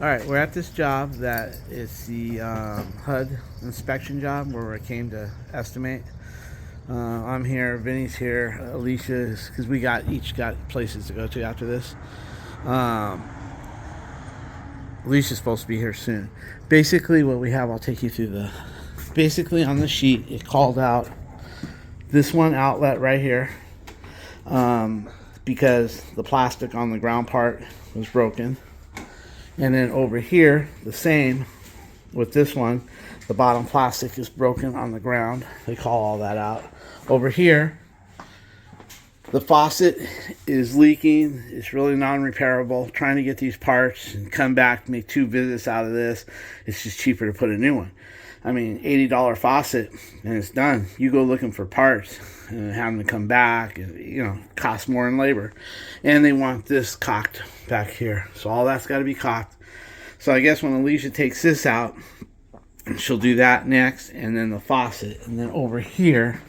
Alright, we're at this job that is the HUD inspection job where we came to estimate. I'm here, Vinny's here, Alicia's, because we each got places to go to after this. Um, Alicia's supposed to be here soon. Basically, what we have, I'll take you through the. Basically, on the sheet, it called out this one outlet right here because the plastic on the ground part was broken. And then over here, the same with this one, the bottom plastic is broken on the ground. They call all that out. Over here, the faucet is leaking. It's really non-repairable. Trying to get these parts and come back, make 2 visits out of this, it's just cheaper to put a new one. I mean, $80 faucet and it's done. You go looking for parts and have them to come back, and costs more in labor. And they want this cocked back here, so all that's got to be cocked. So I guess when Alicia takes this out, she'll do that next, and then the faucet, and then over here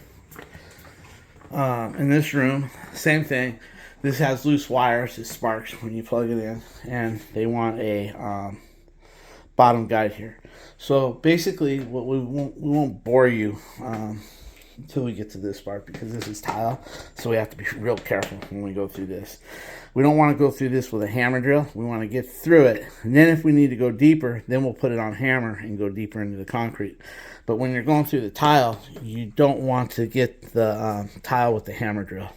in this room, same thing. This has loose wires. It sparks when you plug it in, and they want a bottom guide here. So basically, what we won't bore you until we get to this part, because this is tile, so we have to be real careful when we go through this. We don't want to go through this with a hammer drill. We want to get through it, and then if we need to go deeper, then we'll put it on hammer and go deeper into the concrete. But when you're going through the tile, you don't want to get the tile with the hammer drill.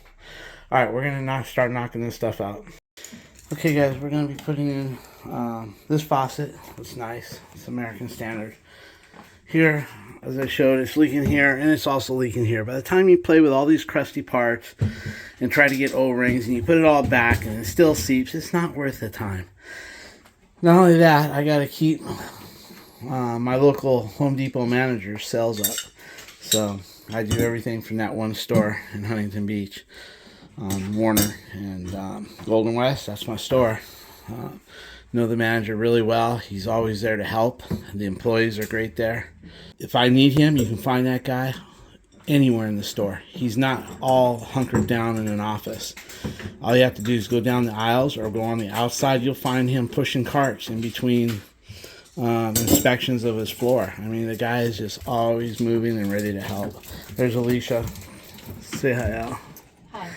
All right, we're gonna start knocking this stuff out. Okay, guys, we're gonna be putting in this faucet. It's nice. It's American standard. Here, as I showed, it's leaking here, and it's also leaking here. By the time you play with all these crusty parts and try to get O-rings, and you put it all back, and it still seeps, it's not worth the time. Not only that, I got to keep my local Home Depot manager's sales up. So I do everything from that one store in Huntington Beach, Warner and Golden West. That's my store. Know the manager really well. He's always there to help. The employees are great there. If I need him, you can find that guy anywhere in the store. He's not all hunkered down in an office. All you have to do is go down the aisles or go on the outside. You'll find him pushing carts in between inspections of his floor. I mean, the guy is just always moving and ready to help. There's Alicia. Say hi, Al. Hi.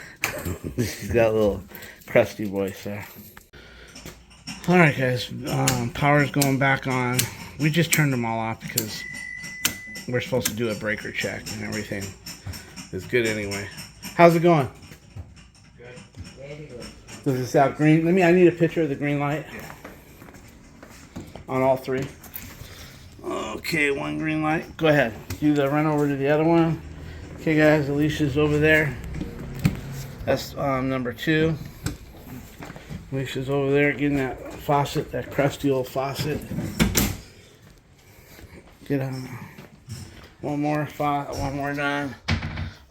She's got a little crusty voice there. Alright, guys, power's going back on. We just turned them all off because we're supposed to do a breaker check and everything is good anyway. How's it going? Good. Very good. Does this have green? I need a picture of the green light on all 3. Okay, 1 green light. Go ahead. Do the run over to the other one. Okay, guys, Alicia's over there. That's number 2. Alicia's over there getting that faucet, that crusty old faucet. Get one more done.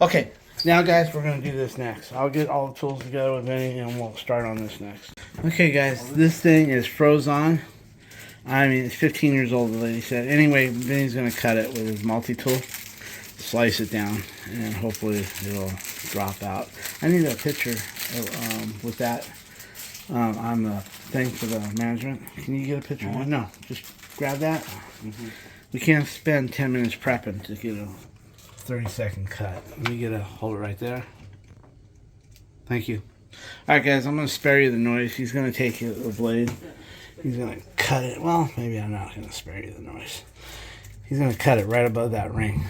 Okay, now guys, we're gonna do this next. I'll get all the tools together with Vinny and we'll start on this next. Okay, guys, this thing is froze on. I mean, it's 15 years old, the lady said. Anyway, Vinny's gonna cut it with his multi-tool, slice it down, and hopefully it'll drop out. I need a picture of, with that. On the thing for the management. Can you get a picture? No, just grab that. We can't spend 10 minutes prepping to get a 30-second cut. Let me hold it right there. Thank you. Alright, guys, I'm going to spare you the noise. He's going to take the blade. He's going to cut it. Well, maybe I'm not going to spare you the noise. He's going to cut it right above that ring.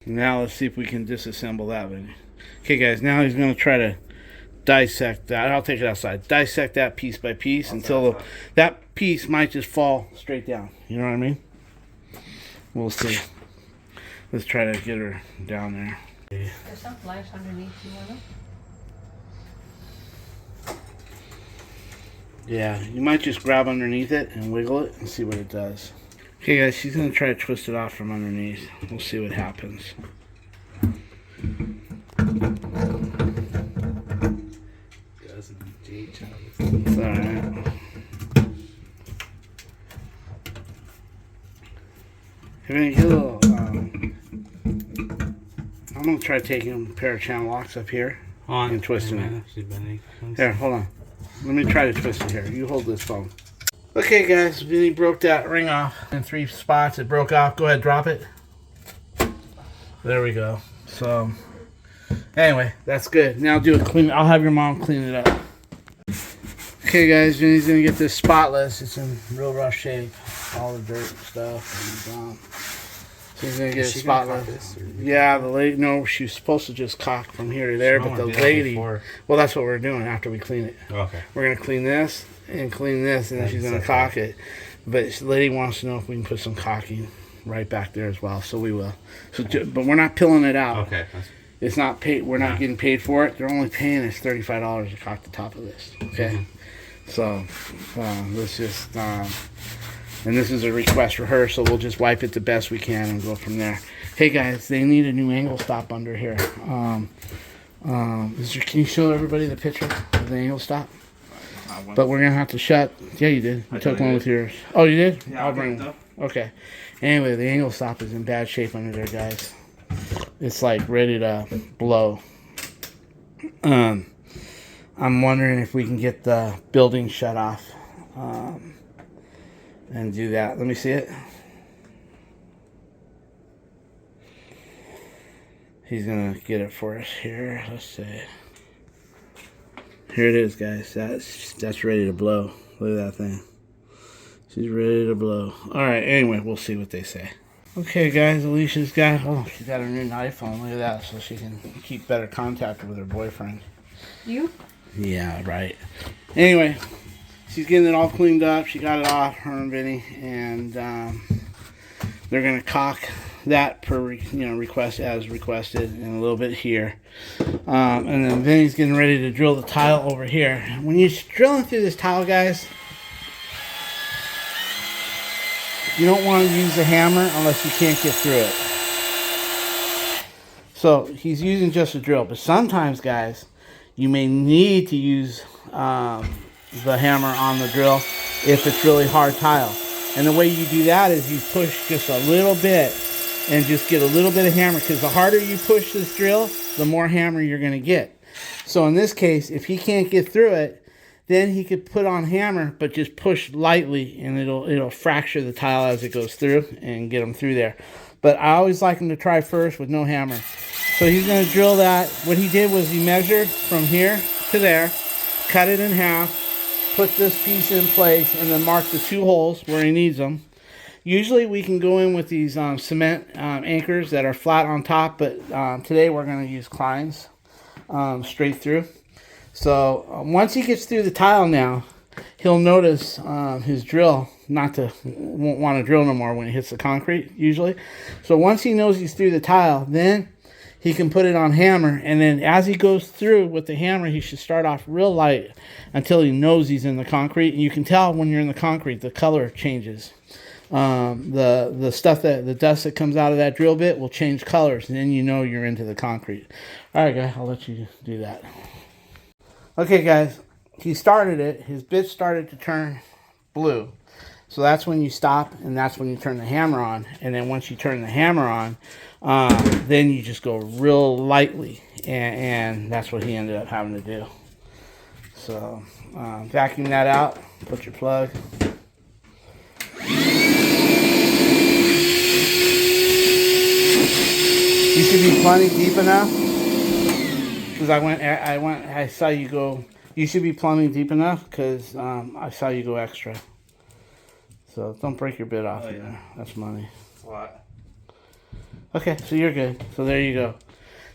Now let's see if we can disassemble that one. Okay, guys, now he's going to try to dissect that. I'll take it outside. Dissect that piece by piece until that piece might just fall straight down. You know what I mean? We'll see. Let's try to get her down there. There's some pliers underneath. You want them? Yeah, you might just grab underneath it and wiggle it and see what it does. Okay, guys, she's going to try to twist it off from underneath. We'll see what happens. It's alright. I'm going to try taking a pair of channel locks up here and twisting it. Here, hold on. Let me try to twist it here. You hold this phone. Okay, guys, Vinny broke that ring off in 3 spots. It broke off. Go ahead, drop it. There we go. So, anyway, that's good. Now do a clean. I'll have your mom clean it up. Okay, guys, Vinny's gonna get this spotless. It's in real rough shape. All the dirt and stuff. And, so he's gonna get it spotless. Yeah, the lady. No, she was supposed to just caulk from here to there, but the lady. Well, that's what we're doing after we clean it. Okay. We're gonna clean this and clean this, and then she's gonna caulk it. But the lady wants to know if we can put some caulking right back there as well, so we will. So, but we're not pilling it out. Okay. It's not paid. We're not getting paid for it. They're only paying us $35 to caulk the top of this. Okay. So let's just. And this is a request for her, so we'll just wipe it the best we can and go from there. Hey guys, they need a new angle stop under here. Can you show everybody the picture of the angle stop? But we're gonna have to shut. Yeah, you did. You took one with yours. Oh, you did? Yeah, I'll bring them. Okay. Anyway, the angle stop is in bad shape under there, guys. It's like ready to blow. I'm wondering if we can get the building shut off. And do that. Let me see it. He's gonna get it for us here. Let's see. Here it is, guys. That's ready to blow. Look at that thing. She's ready to blow. All right. Anyway, we'll see what they say. Okay, guys. Alicia's got. Oh, she's got her new iPhone. Look at that, so she can keep better contact with her boyfriend. You? Yeah. Right. Anyway. She's getting it all cleaned up. She got it off, her and Vinny, and they're gonna caulk that per request as requested, and a little bit here. And then Vinny's getting ready to drill the tile over here. When you're drilling through this tile, guys, you don't want to use the hammer unless you can't get through it. So he's using just a drill, but sometimes, guys, you may need to use the hammer on the drill if it's really hard tile. And the way you do that is you push just a little bit and just get a little bit of hammer, because the harder you push this drill, the more hammer you're going to get. So in this case, if he can't get through it, then he could put on hammer, but just push lightly, and it'll fracture the tile as it goes through and get him through there. But I always like him to try first with no hammer. So he's going to drill that. What he did was he measured from here to there, cut it in half, put this piece in place, and then mark the 2 holes where he needs them. Usually we can go in with these cement anchors that are flat on top, but today we're going to use Klein's straight through. So once he gets through the tile now, he'll notice his drill won't want to drill no more when he hits the concrete usually. So once he knows he's through the tile, then he can put it on hammer, and then as he goes through with the hammer, he should start off real light until he knows he's in the concrete. And you can tell when you're in the concrete, the color changes. The stuff the dust that comes out of that drill bit will change colors, and then you know you're into the concrete. All right, guys, I'll let you do that. Okay, guys, he started it. His bit started to turn blue. So that's when you stop, and that's when you turn the hammer on. And then once you turn the hammer on, then you just go real lightly, and that's what he ended up having to do. So vacuum that out, put your plug. You should be plenty deep enough, because I saw you go. You should be plumbing deep enough, because I saw you go extra. So don't break your bit off. Oh, yeah. That's money. That's a lot. Okay, so you're good. So there you go.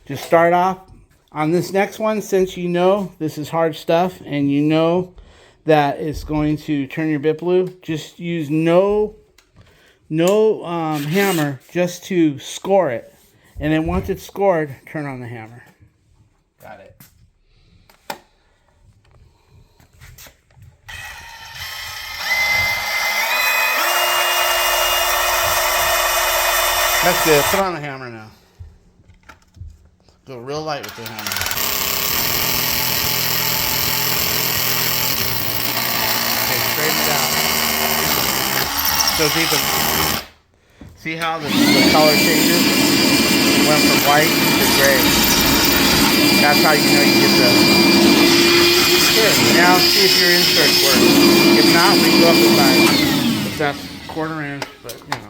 Just start off on this next one, since you know this is hard stuff and you know that it's going to turn your bit blue. Just use no hammer, just to score it, and then once it's scored, turn on the hammer. Got it. That's good. Put on the hammer now. Go real light with the hammer. Okay, straighten it out. So deep. See how the color changes? It went from white to gray. That's how you know you get the... Good. Now see if your inserts work. If not, we can go up the side. If that's quarter inch, but you know.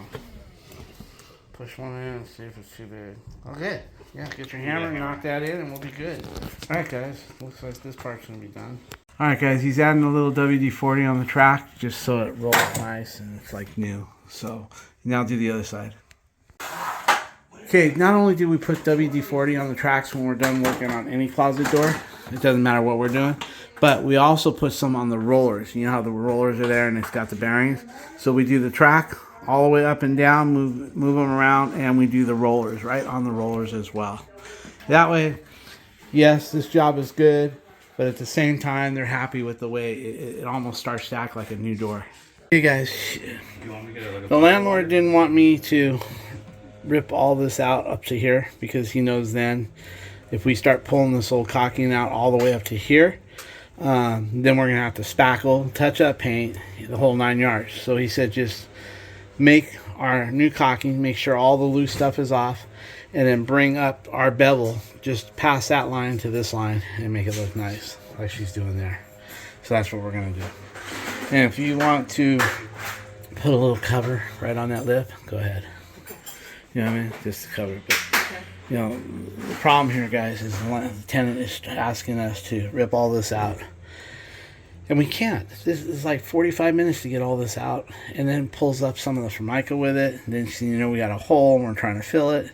Push one in and see if it's too big. Okay. Yeah, get your hammer, knock that in, and we'll be good. Alright guys, looks like this part's going to be done. Alright guys, he's adding a little WD-40 on the track just so it rolls nice and it's like new. So, now do the other side. Okay, not only do we put WD-40 on the tracks when we're done working on any closet door, it doesn't matter what we're doing, but we also put some on the rollers. You know how the rollers are there and it's got the bearings? So we do the track all the way up and down, move them around, and we do the rollers right on the rollers as well. That way, yes, this job is good, but at the same time, they're happy with the way it almost starts to act like a new door. Hey guys, the landlord didn't want me to rip all this out up to here because he knows then if we start pulling this old caulking out all the way up to here, then we're going to have to spackle, touch up paint, the whole 9 yards. So he said just make our new caulking, make sure all the loose stuff is off, and then bring up our bevel just past that line to this line and make it look nice like she's doing there. So that's what we're going to do. And if you want to put a little cover right on that lip, go ahead. You know what I mean? Just to cover it. But, you know, the problem here, guys, is the tenant is asking us to rip all this out. And we can't. This is like 45 minutes to get all this out, and then pulls up some of the Formica with it. And then, you know, we got a hole and we're trying to fill it.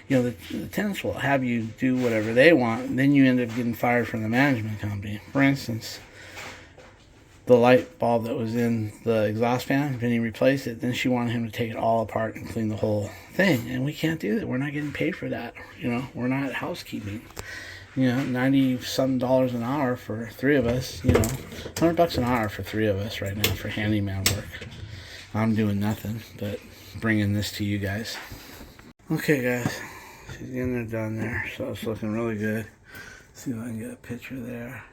You know, the tenants will have you do whatever they want, and then you end up getting fired from the management company. For instance, the light bulb that was in the exhaust fan, Vinny replaced it. Then she wanted him to take it all apart and clean the whole thing, and we can't do that. We're not getting paid for that. You know, we're not housekeeping. You know, $90-some an hour for 3 of us. You know, $100 an hour for 3 of us right now for handyman work. I'm doing nothing but bringing this to you guys. Okay, guys, she's getting it done there, so it's looking really good. Let's see if I can get a picture there.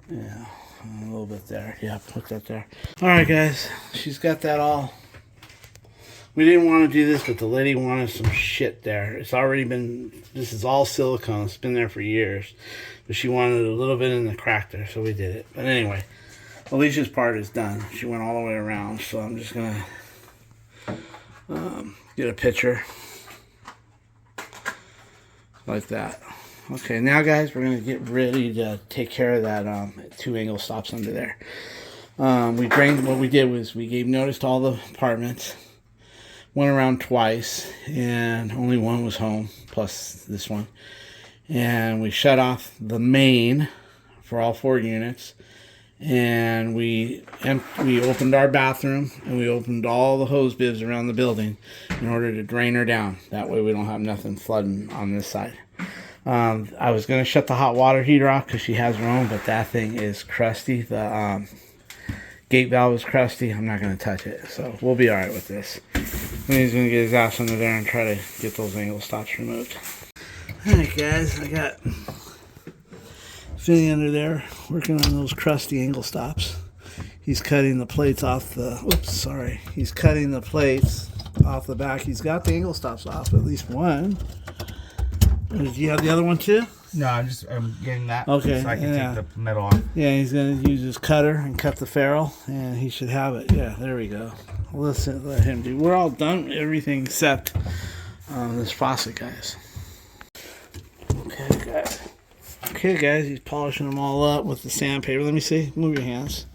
Yeah, a little bit there. Yeah, put that there. All right, guys, she's got that all. We didn't want to do this, but the lady wanted some shit there. It's already been, this is all silicone. It's been there for years. But she wanted a little bit in the crack there, so we did it. But anyway, Alicia's part is done. She went all the way around, so I'm just going to get a picture like that. Okay, now guys, we're going to get ready to take care of that 2 angle stops under there. We drained, what we did was we gave notice to all the apartments. Went around twice, and only one was home, plus this one. And we shut off the main for all 4 units. And we opened our bathroom, and we opened all the hose bibs around the building in order to drain her down. That way we don't have nothing flooding on this side. I was going to shut the hot water heater off because she has her own, but that thing is crusty. The gate valve is crusty. I'm not going to touch it, so we'll be alright with this. And he's going to get his ass under there and try to get those angle stops removed. Alright guys, I got Finny under there working on those crusty angle stops. He's cutting the plates off the, oops, sorry. He's cutting the plates off the back. He's got the angle stops off, at least one. Do you have the other one too? No, I'm getting that. Okay, So I can yeah. take the metal off. Yeah, he's going to use his cutter and cut the ferrule, and he should have it. Yeah, there we go. Let's let him do. We're all done with everything except this faucet, guys. Okay, guys, he's polishing them all up with the sandpaper. Let me see. Move your hands.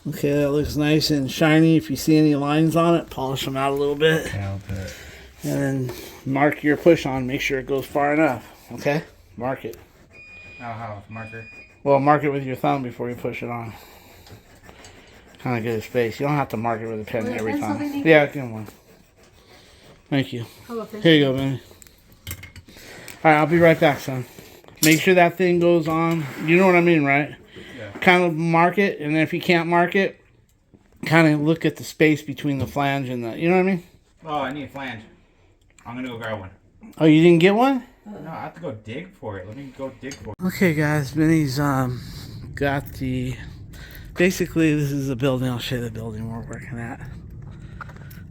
Okay, that looks nice and shiny. If you see any lines on it, polish them out a little bit. Yeah, I'll put it. And then mark your push on. Make sure it goes far enough. Okay? Mark it. Oh, how? Marker? Well, mark it with your thumb before you push it on. Kind of get a space. You don't have to mark it with a pen Will every pencil time. be neat? Yeah, give me one. Thank you. How about this? Here you go, man. Alright, I'll be right back, son. Make sure that thing goes on. You know what I mean, right? Yeah. Kind of mark it, and then if you can't mark it, kind of look at the space between the flange and the... You know what I mean? Oh, I need a flange. I'm gonna go grab one. Oh, you didn't get one? No, I have to go dig for it. Let me go dig for it. Okay, guys. Vinny's got the... Basically, this is the building. I'll show you the building we're working at.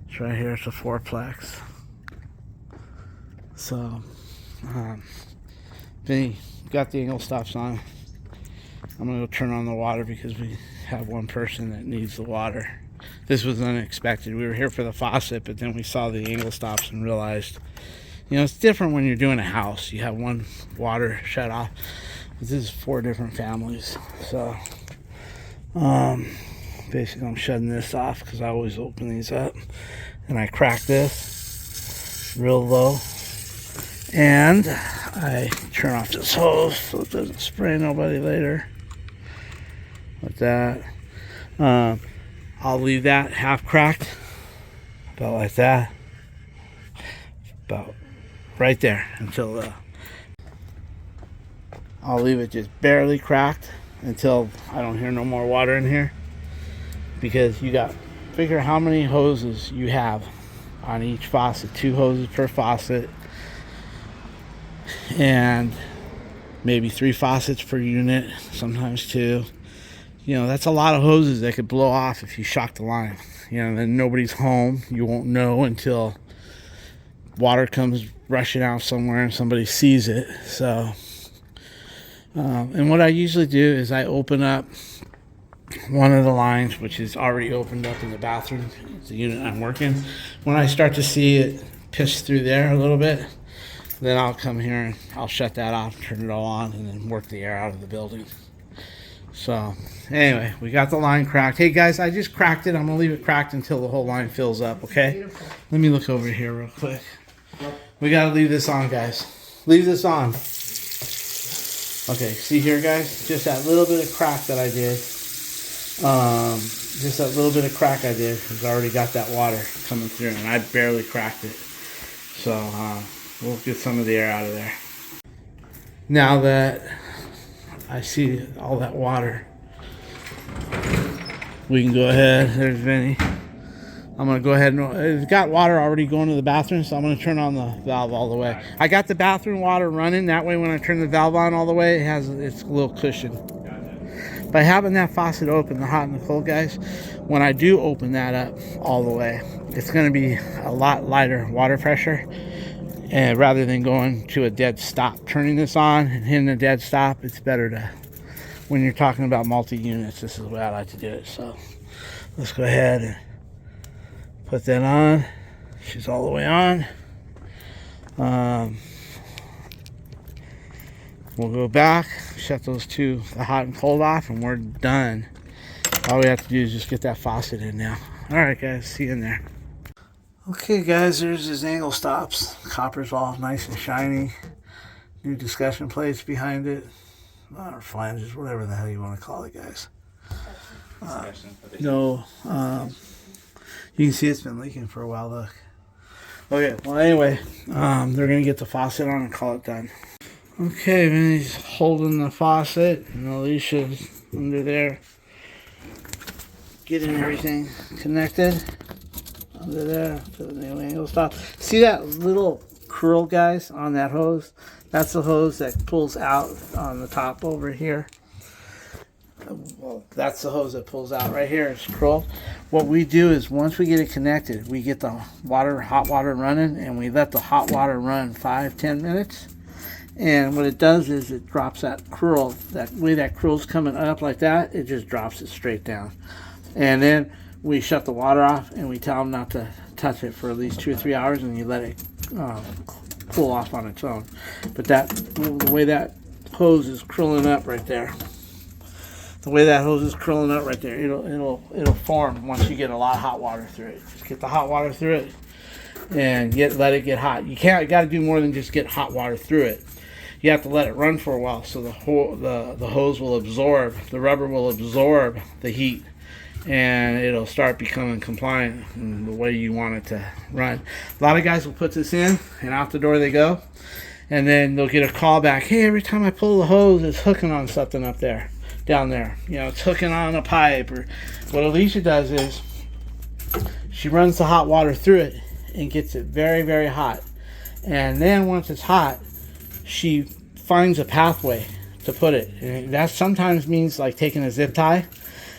It's right here. It's a fourplex. So, Vinny got the angle stops on. I'm gonna go turn on the water because we have one person that needs the water. This was unexpected. We were here for the faucet, but then we saw the angle stops and realized, you know, it's different when you're doing a house. You have one water shut off. This is 4 different families. So, basically I'm shutting this off because I always open these up. And I crack this real low. And I turn off this hose so it doesn't spray nobody later. Like that. I'll leave that half cracked. About like that. About right there until I'll leave it just barely cracked until I don't hear no more water in here. Because you got, figure how many hoses you have on each faucet. 2 hoses per faucet. And maybe 3 faucets per unit, sometimes 2. You know, that's a lot of hoses that could blow off if you shock the line. You know, then nobody's home. You won't know until water comes rushing out somewhere and somebody sees it. So, and what I usually do is I open up one of the lines, which is already opened up in the bathroom. It's the unit I'm working. When I start to see it piss through there a little bit, then I'll come here and I'll shut that off, turn it all on, and then work the air out of the building. So, anyway, we got the line cracked. Hey, guys, I just cracked it. I'm going to leave it cracked until the whole line fills up, okay? Beautiful. Let me look over here real quick. We got to leave this on, guys. Leave this on. Okay, see here, guys? Just that little bit of crack that I did. Just that little bit of crack I did has already got that water coming through, and I barely cracked it. So, we'll get some of the air out of there. Now that I see all that water, we can go ahead. There's Vinny. I'm going to go ahead and... It's got water already going to the bathroom, so I'm going to turn on the valve all the way. I got the bathroom water running. That way when I turn the valve on all the way, it's a little cushion. By having that faucet open, the hot and the cold, guys, when I do open that up all the way, it's going to be a lot lighter water pressure. And rather than going to a dead stop, turning this on and hitting a dead stop, it's better to, when you're talking about multi-units, this is the way I like to do it. So let's go ahead and put that on. She's all the way on. We'll go back, shut those 2, the hot and cold off, and we're done. All we have to do is just get that faucet in now. All right, guys, see you in there. Okay, guys, there's his angle stops. Copper's all nice and shiny. New discussion plates behind it. Or flanges, whatever the hell you want to call it, guys. No, you can see it's been leaking for a while, look. Okay, well, anyway, they're going to get the faucet on and call it done. Okay, then he's holding the faucet, and Alicia's under there, getting everything connected under there to the new angle stop. See that little curl, guys, on that hose? That's the hose that pulls out on the top over here. Well, that's the hose that pulls out right here. It's curled. What we do is once we get it connected, we get the hot water running, and we let the hot water run 5-10 minutes. And what it does is it drops that curl. That way that curl's coming up like that, it just drops it straight down. And then we shut the water off and we tell them not to touch it for at least 2 or 3 hours, and you let it cool off on its own. But the way that hose is curling up right there, the way that hose is curling up right there, it'll form once you get a lot of hot water through it. Just get the hot water through it and let it get hot. You got to do more than just get hot water through it. You have to let it run for a while so the hose will absorb, the rubber will absorb the heat, and it'll start becoming compliant in the way you want it to run. A lot of guys will put this in and out the door they go, and then they'll get a call back, hey, every time I pull the hose it's hooking on something up there, down there, it's hooking on a pipe. Or what Alicia does is she runs the hot water through it and gets it very, very hot, and then once it's hot she finds a pathway to put it, and that sometimes means like taking a zip tie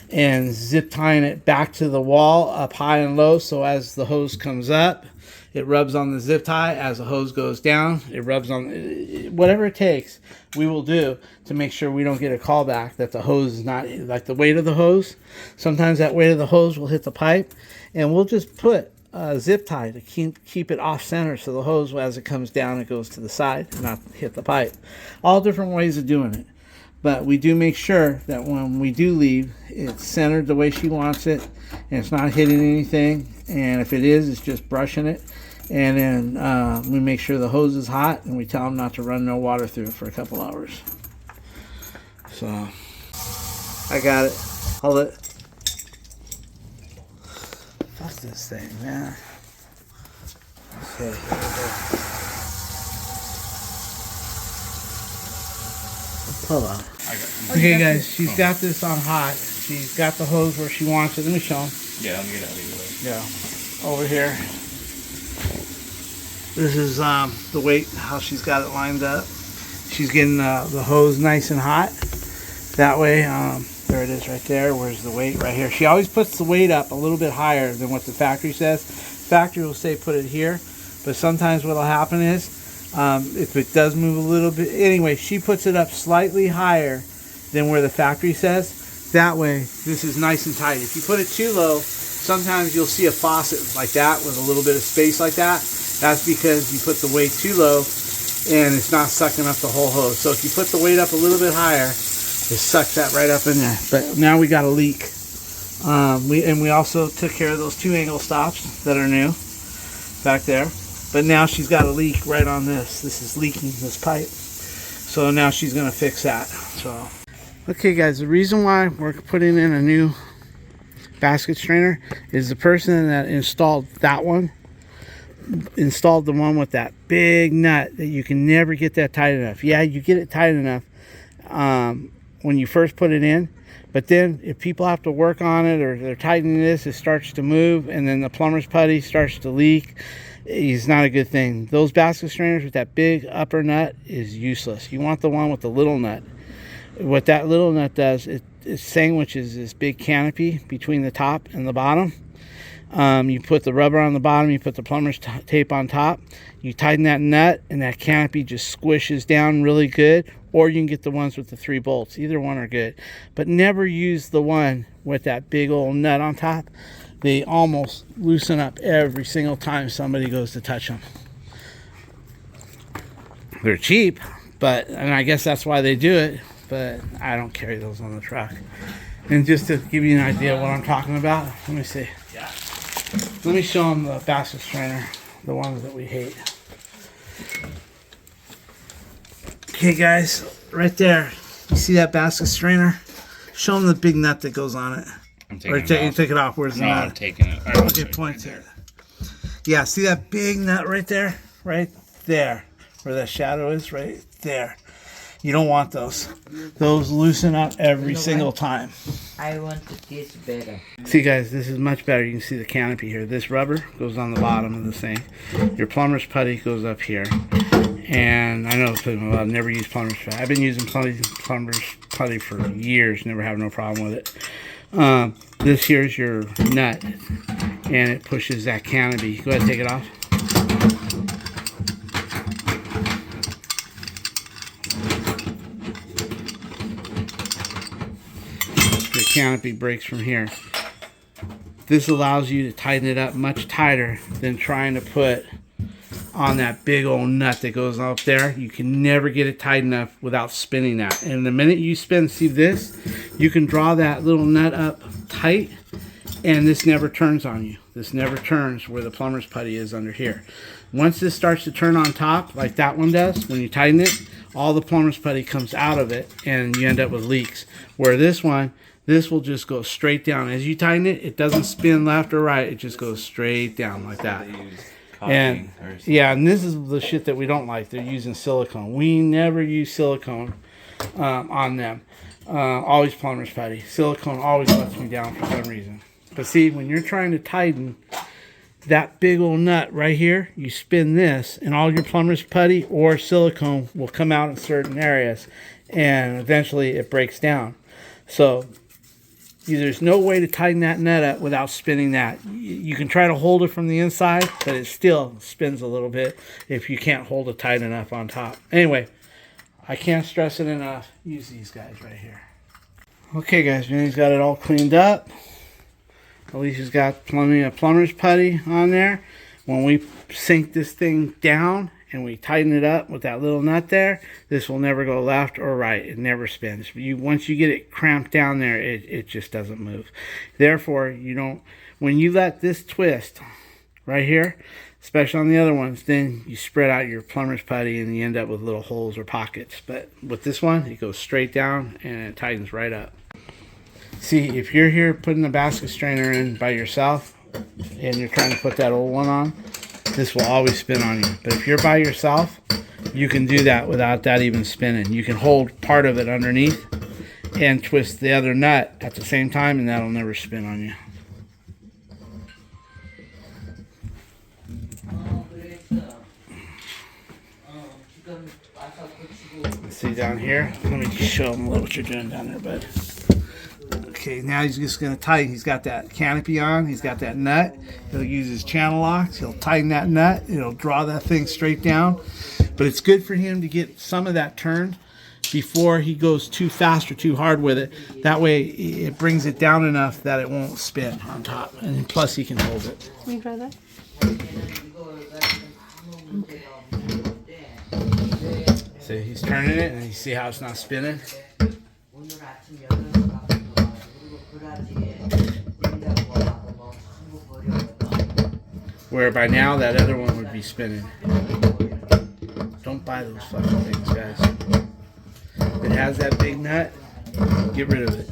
and zip tying it back to the wall up high and low, so as the hose comes up it rubs on the zip tie, as the hose goes down it rubs on. Whatever it takes we will do to make sure we don't get a call back that the hose is not, like the weight of the hose, sometimes that weight of the hose will hit the pipe, and we'll just put a zip tie to keep it off center, so the hose as it comes down it goes to the side and not hit the pipe. All different ways of doing it. But we do make sure that when we do leave, it's centered the way she wants it, and it's not hitting anything. And if it is, it's just brushing it. And then we make sure the hose is hot, and we tell them not to run no water through it for a couple hours. So, I got it. Hold it. What's this thing, man? Okay, here we go. Hold on. Okay, guys, she's got this on hot. She's got the hose where she wants it. Let me show them. Yeah, let me get out of the way. Yeah, over here. This is the weight, how she's got it lined up. She's getting the hose nice and hot. That way, there it is right there. Where's the weight? Right here. She always puts the weight up a little bit higher than what the factory says. Factory will say put it here, but sometimes what will happen is, if it does move a little bit, anyway, she puts it up slightly higher than where the factory says. That way, this is nice and tight. If you put it too low, sometimes you'll see a faucet like that with a little bit of space like that. That's because you put the weight too low and it's not sucking up the whole hose. So if you put the weight up a little bit higher, it sucks that right up in there. But now we got a leak. We also took care of those 2 angle stops that are new back there. But now she's got a leak right on this. This is leaking, this pipe. So now she's going to fix that. So, okay guys, the reason why we're putting in a new basket strainer is the person that installed that one installed the one with that big nut that you can never get that tight enough. Yeah, you get it tight enough when you first put it in, but then if people have to work on it or they're tightening this, it starts to move, and then the plumber's putty starts to leak. It's not a good thing. Those basket strainers with that big upper nut is useless. You want the one with the little nut. What that little nut does, it sandwiches this big canopy between the top and the bottom. You put the rubber on the bottom, you put the plumber's tape on top, you tighten that nut, and that canopy just squishes down really good. Or you can get the ones with the 3 bolts. Either one are good. But never use the one with that big old nut on top. They almost loosen up every single time somebody goes to touch them. They're cheap, and I guess that's why they do it, but I don't carry those on the truck. And just to give you an idea of what I'm talking about, let me see. Yeah. Let me show them the basket strainer, the ones that we hate. Okay guys, right there, you see that basket strainer? Show them the big nut that goes on it. I'm taking it off. Take it off. Where's the nut? I'm taking it. Right, okay, point to it. Yeah, see that big nut right there? Right there. Where that shadow is, right there. You don't want those. Those loosen up every single time. I want to taste better. See guys, this is much better. You can see the canopy here. This rubber goes on the bottom of the thing. Your plumber's putty goes up here. And I know I've never used plumber's putty. I've been using plumber's putty for years. Never have no problem with it. This here's your nut. And it pushes that canopy. Go ahead and take it off. The canopy breaks from here. This allows you to tighten it up much tighter than trying to put on that big old nut that goes up there. You can never get it tight enough without spinning that. And the minute you spin, see this? you can draw that little nut up tight, and this never turns on you. This never turns where the plumber's putty is under here. Once this starts to turn on top, like that one does, when you tighten it, all the plumber's putty comes out of it, and you end up with leaks. Where this one, this will just go straight down. As you tighten it, it doesn't spin left or right. It just goes straight down like that. And yeah, and this is the shit that we don't like. They're using silicone. We never use silicone on them. Always plumber's putty. Silicone always lets me down for some reason. But see, when you're trying to tighten that big old nut right here, you spin this, and all your plumber's putty or silicone will come out in certain areas, and eventually it breaks down. So there's no way to tighten that nut up without spinning that. You can try to hold it from the inside, but it still spins a little bit if you can't hold it tight enough on top. Anyway, I can't stress it enough. Use these guys right here. Okay, guys, Vinny's got it all cleaned up. Alicia's got plenty of plumber's putty on there. When we sink this thing down and we tighten it up with that little nut there, this will never go left or right. It never spins. Once you get it cramped down there, it just doesn't move. Therefore, when you let this twist right here, especially on the other ones, then you spread out your plumber's putty and you end up with little holes or pockets. But with this one, it goes straight down and it tightens right up. See, if you're here putting the basket strainer in by yourself and you're trying to put that old one on, this will always spin on you. But if you're by yourself, you can do that without that even spinning. You can hold part of it underneath and twist the other nut at the same time, and that'll never spin on you. See down here? Let me just show them what you're doing down there, bud. Okay, now he's just going to tighten. He's got that canopy on. He's got that nut. He'll use his channel locks. He'll tighten that nut. It'll draw that thing straight down. But it's good for him to get some of that turned before he goes too fast or too hard with it. That way it brings it down enough that it won't spin on top. And plus he can hold it. Can you try that? See, he's turning it, and you see how it's not spinning? Where by now that other one would be spinning. Don't buy those fucking things, guys. If it has that big nut, get rid of it.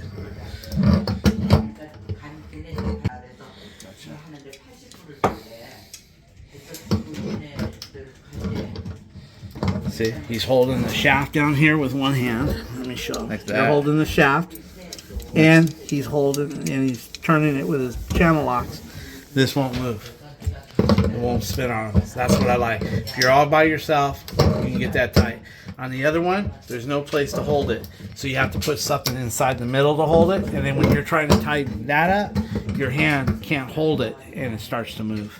See, he's holding the shaft down here with one hand. Let me show him. Like They're that. holding the shaft, and he's holding, and he's turning it with his channel locks. This won't move. It won't spin on him. That's what I like. If you're all by yourself, you can get that tight. On the other one, there's no place to hold it. So you have to put something inside the middle to hold it. And then when you're trying to tighten that up, your hand can't hold it and it starts to move.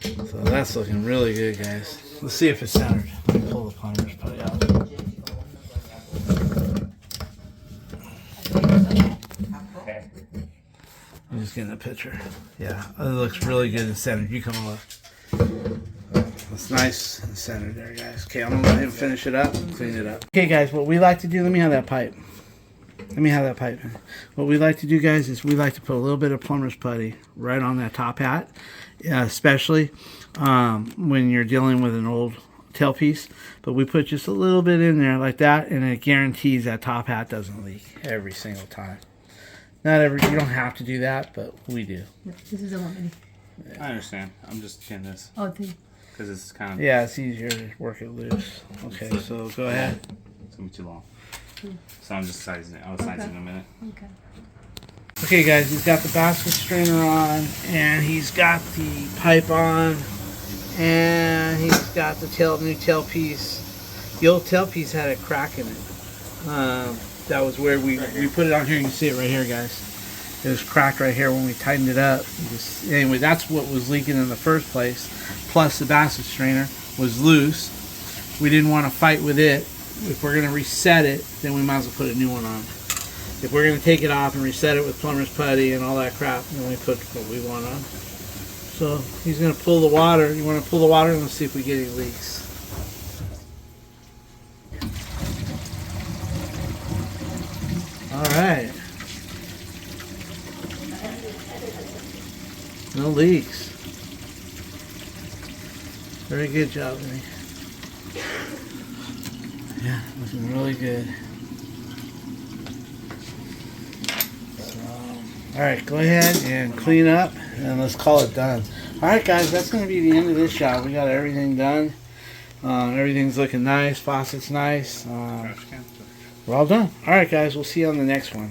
So that's looking really good, guys. Let's see if it's centered. Let me pull the plumber's putty out. I'm just getting a picture. Yeah, it looks really good and centered. You come and look. It's nice and centered there, guys. Okay, I'm gonna let him finish it up and clean it up. Okay, guys, what we like to do, let me have that pipe. Let me have that pipe, man. What we like to do, guys, is we like to put a little bit of plumber's putty right on that top hat, especially when you're dealing with an old tailpiece. But we put just a little bit in there like that, and it guarantees that top hat doesn't leak every single time. Not every, you don't have to do that, but we do. This is the one. I understand. I'm just getting this Oh, the. because it's kind of Yeah, it's easier to work it loose. Okay, so go ahead. it's gonna be too long. So I'm just sizing it. I'll size it in a minute. Okay. Okay, guys, he's got the basket strainer on, and he's got the pipe on, and he's got the new tailpiece. The old tailpiece had a crack in it. That was where we put it on here. You can see it right here, guys. It was cracked right here when we tightened it up. Anyway, that's what was leaking in the first place. Plus, the basket strainer was loose. We didn't want to fight with it. If we're going to reset it, then we might as well put a new one on. If we're going to take it off and reset it with plumber's putty and all that crap, then we put what we want on. So he's going to pull the water. You want to pull the water and let's see if we get any leaks. All right. No leaks. Very good job, Vinny. Yeah, looking really good. So, all right, go ahead and clean up, and let's call it done. All right, guys, that's going to be the end of this job. We got everything done. Everything's looking nice. Faucet's nice. Trash can. We're all done. All right, guys, we'll see you on the next one.